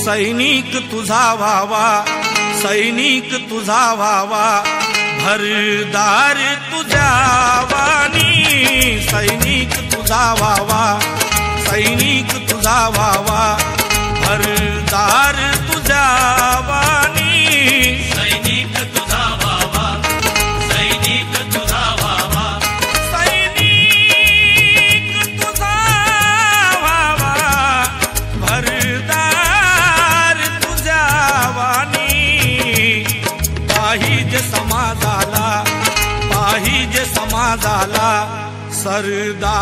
सैनिक तुझा व्हावा, सैनिक तुझा व्हावा, भरदार तुझ्या वाणी, सैनिक तुझा व्हावा, सैनिक तुझा व्हावा, भरदार तुझ्या वाणी, सैनिक तुझा व्हावा, सैनिक तुझा व्हावा, सैनिक तुझा व्हावा, भरदार तुझ्या वाणी, पाहिजे समाजाला, पाहिजे समाजाला सरदार।